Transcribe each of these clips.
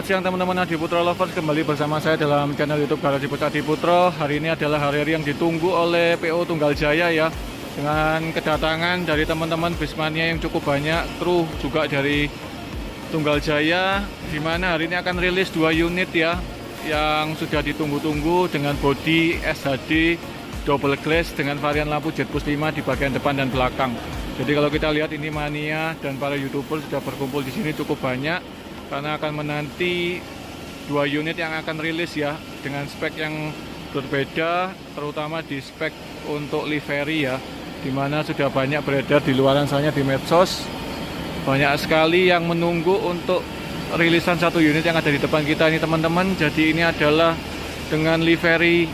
Selamat siang teman-teman Adi Putro Lovers, kembali bersama saya dalam channel YouTube Garasi Bus Adi Putro. Hari ini adalah hari-hari yang ditunggu oleh PO Tunggal Jaya ya, dengan kedatangan dari teman-teman Bismania yang cukup banyak, kru juga dari Tunggal Jaya, di mana hari ini akan rilis 2 unit ya, yang sudah ditunggu-tunggu dengan bodi SHD double glass dengan varian lampu jet push 5 di bagian depan dan belakang. Jadi kalau kita lihat ini mania dan para YouTuber sudah berkumpul di sini cukup banyak, karena akan menanti 2 unit yang akan rilis ya, dengan spek yang berbeda, terutama di spek untuk livery ya, dimana sudah banyak beredar di luaran sana di medsos. Banyak sekali yang menunggu untuk rilisan 1 unit yang ada di depan kita ini teman-teman. Jadi ini adalah dengan livery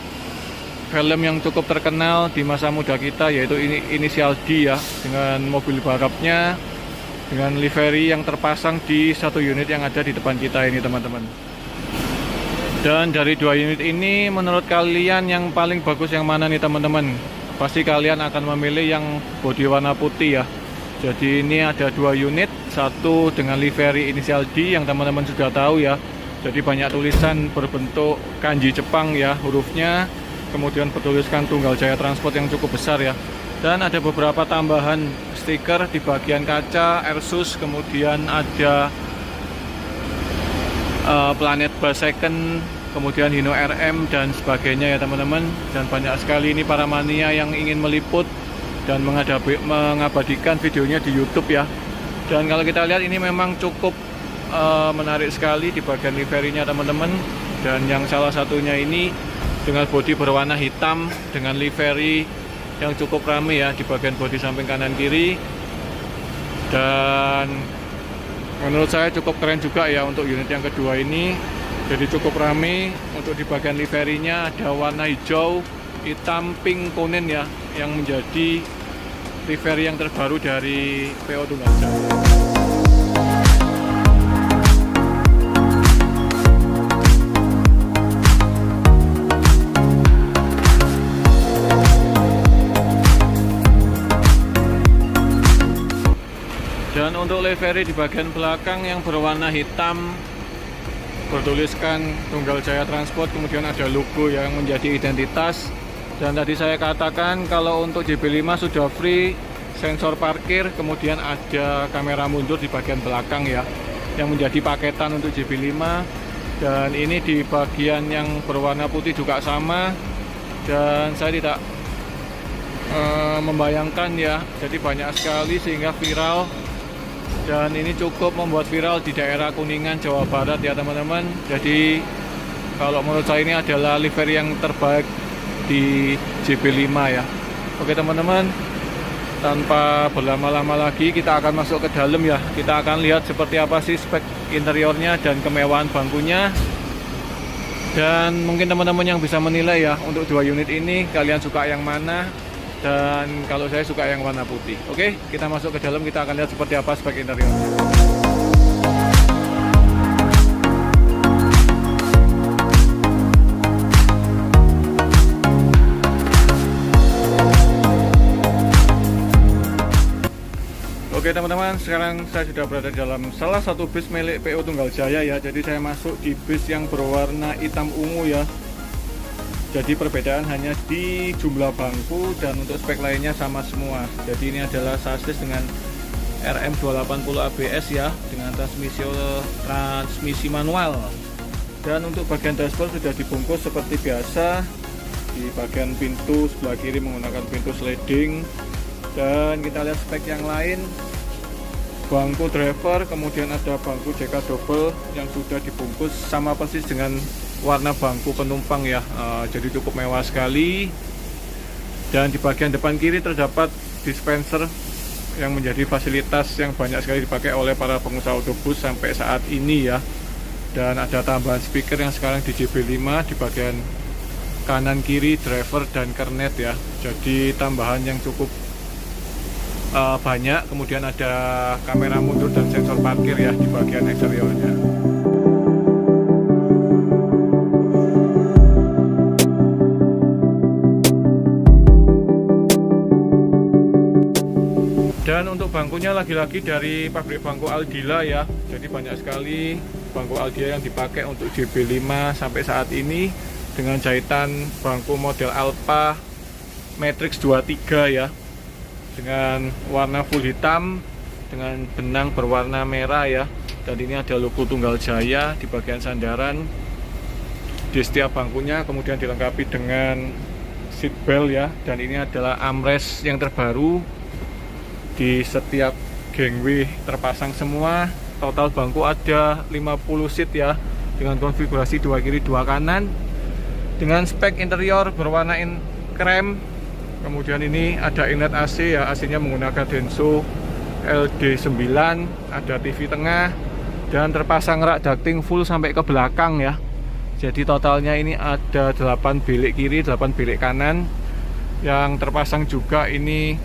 film yang cukup terkenal di masa muda kita, yaitu ini inisial D ya, dengan mobil balapnya, dengan livery yang terpasang di 1 unit yang ada di depan kita ini teman-teman. Dan dari 2 unit ini menurut kalian yang paling bagus yang mana nih teman-teman? Pasti kalian akan memilih yang bodi warna putih ya. Jadi ini ada 2 unit, satu dengan livery inisial D yang teman-teman sudah tahu ya. Jadi banyak tulisan berbentuk kanji Jepang ya hurufnya, kemudian bertuliskan Tunggal Jaya Transport yang cukup besar ya. Dan ada beberapa tambahan stiker di bagian kaca, Airsus, kemudian ada Planet Bus Second, kemudian Hino RM dan sebagainya ya teman-teman. Dan banyak sekali ini para mania yang ingin meliput dan mengabadikan videonya di YouTube ya. Dan kalau kita lihat ini memang cukup menarik sekali di bagian liverynya teman-teman. Dan yang salah satunya ini dengan bodi berwarna hitam dengan livery yang cukup rame ya di bagian bodi samping kanan kiri, dan menurut saya cukup keren juga ya untuk unit yang kedua ini. Jadi cukup rame. Untuk di bagian liverynya ada warna hijau, hitam, pink, kuning ya, yang menjadi livery yang terbaru dari PO Tunggal Jaya. Dan untuk livery di bagian belakang yang berwarna hitam bertuliskan Tunggal Jaya Transport, kemudian ada logo yang menjadi identitas. Dan tadi saya katakan kalau untuk JB5 sudah free sensor parkir, kemudian ada kamera mundur di bagian belakang ya, yang menjadi paketan untuk JB5. Dan ini di bagian yang berwarna putih juga sama, dan saya tidak membayangkan ya, jadi banyak sekali sehingga viral. Dan ini cukup membuat viral di daerah Kuningan, Jawa Barat ya teman-teman. Jadi kalau menurut saya ini adalah livery yang terbaik di JB5 ya. Oke teman-teman, tanpa berlama-lama lagi kita akan masuk ke dalam ya. Kita akan lihat seperti apa sih spek interiornya dan kemewahan bangkunya. Dan mungkin teman-teman yang bisa menilai ya, untuk 2 unit ini kalian suka yang mana. Dan kalau saya suka yang warna putih. Oke, kita masuk ke dalam, kita akan lihat seperti apa spek interiornya. Oke teman-teman, sekarang saya sudah berada dalam salah satu bis milik PO Tunggal Jaya ya. Jadi saya masuk di bis yang berwarna hitam ungu ya. Jadi perbedaan hanya di jumlah bangku, dan untuk spek lainnya sama semua. Jadi ini adalah chassis dengan RM280 ABS ya, dengan transmisi manual. Dan untuk bagian dashboard sudah dibungkus seperti biasa. Di bagian pintu sebelah kiri menggunakan pintu sliding. Dan kita lihat spek yang lain. Bangku driver, kemudian ada bangku JK double yang sudah dibungkus sama persis dengan warna bangku penumpang ya. Jadi cukup mewah sekali. Dan di bagian depan kiri terdapat dispenser yang menjadi fasilitas yang banyak sekali dipakai oleh para pengusaha otobus sampai saat ini ya. Dan ada tambahan speaker yang sekarang di JB5 di bagian kanan kiri driver dan kernet ya. Jadi tambahan yang cukup banyak. Kemudian ada kamera mundur dan sensor parkir ya di bagian eksteriornya. Dan untuk bangkunya lagi-lagi dari pabrik bangku Aldila ya. Jadi banyak sekali bangku Aldia yang dipakai untuk JB5 sampai saat ini, dengan jahitan bangku model Alpha Matrix 23 ya, dengan warna full hitam dengan benang berwarna merah ya. Dan ini ada logo Tunggal Jaya di bagian sandaran di setiap bangkunya, kemudian dilengkapi dengan seat belt ya. Dan ini adalah armrest yang terbaru di setiap gangway, terpasang semua. Total bangku ada 50 seat ya, dengan konfigurasi 2 kiri 2 kanan, dengan spek interior berwarna krem. Kemudian ini ada inlet AC ya, AC-nya menggunakan Denso LD9, ada TV tengah, dan terpasang rak ducting full sampai ke belakang ya. Jadi totalnya ini ada 8 bilik kiri, 8 bilik kanan. Yang terpasang juga ini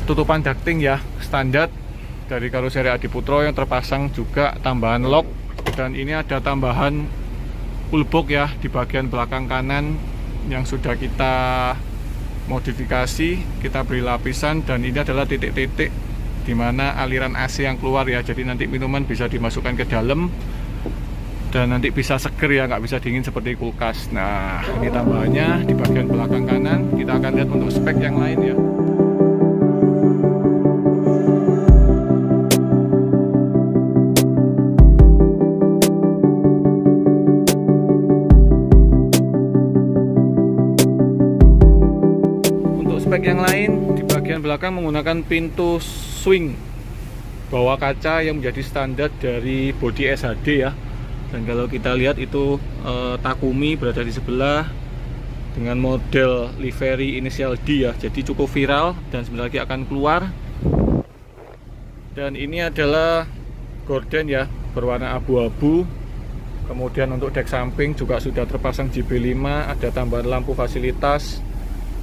tutupan ducting ya, standar dari karoseri Adiputro, yang terpasang juga tambahan lock. Dan ini ada tambahan full box ya di bagian belakang kanan yang sudah kita modifikasi, kita beri lapisan. Dan ini adalah titik-titik di mana aliran AC yang keluar ya, jadi nanti minuman bisa dimasukkan ke dalam dan nanti bisa seger ya, nggak bisa dingin seperti kulkas. Nah, ini tambahannya di bagian belakang kanan. Kita akan lihat untuk spek yang lain ya. Spek yang lain di bagian belakang menggunakan pintu swing bawah kaca yang menjadi standar dari bodi SHD ya. Dan kalau kita lihat itu Takumi berada di sebelah dengan model livery inisial D ya, jadi cukup viral dan sebentar lagi akan keluar. Dan ini adalah gorden ya, berwarna abu-abu. Kemudian untuk dek samping juga sudah terpasang JB5, ada tambahan lampu fasilitas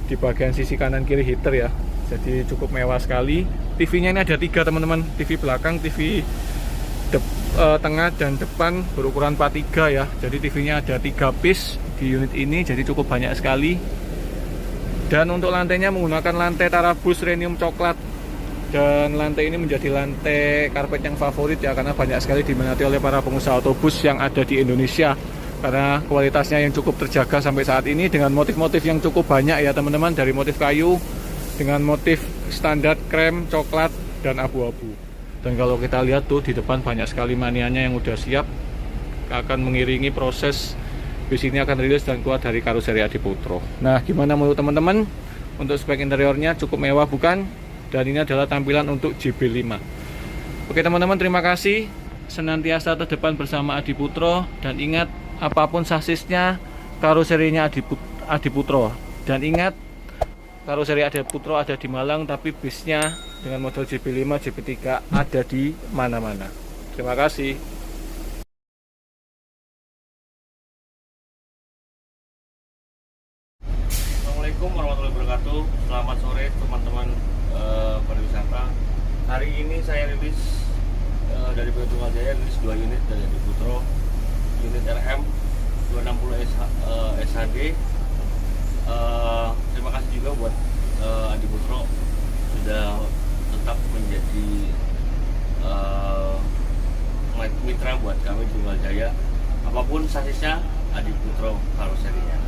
di bagian sisi kanan kiri heater ya, jadi cukup mewah sekali. TV-nya ini ada 3 teman-teman, TV belakang, TV tengah dan depan berukuran 43 ya. Jadi TV-nya ada 3 piece di unit ini, jadi cukup banyak sekali. Dan untuk lantainya menggunakan lantai Tarabus Rhenium coklat, dan lantai ini menjadi lantai karpet yang favorit ya, karena banyak sekali diminati oleh para pengusaha otobus yang ada di Indonesia, karena kualitasnya yang cukup terjaga sampai saat ini, dengan motif-motif yang cukup banyak ya teman-teman, dari motif kayu dengan motif standar krem, coklat, dan abu-abu. Dan kalau kita lihat tuh di depan banyak sekali manianya yang udah siap, akan mengiringi proses bis ini akan rilis dan keluar dari karoseri Adiputro. Nah, gimana menurut teman-teman? Untuk spek interiornya cukup mewah bukan? Dan ini adalah tampilan untuk JB5. Oke teman-teman, terima kasih. Senantiasa terdepan bersama Adiputro, dan ingat, apapun sasisnya, karoserinya Adiputro. Dan ingat, karoseri Adiputro ada di Malang, tapi bisnya dengan model JB5, JB3 ada di mana-mana. Terima kasih. Assalamualaikum warahmatullahi wabarakatuh. Selamat sore teman-teman pariwisata. Hari ini saya rilis dari PO Tunggal Jaya, rilis 2 unit dari Adiputro. Unit RM 260 SHD. Terima kasih juga buat Adiputro sudah tetap menjadi mitra buat kami Tunggal Jaya. Apapun sasisnya, Adiputro karoserinya.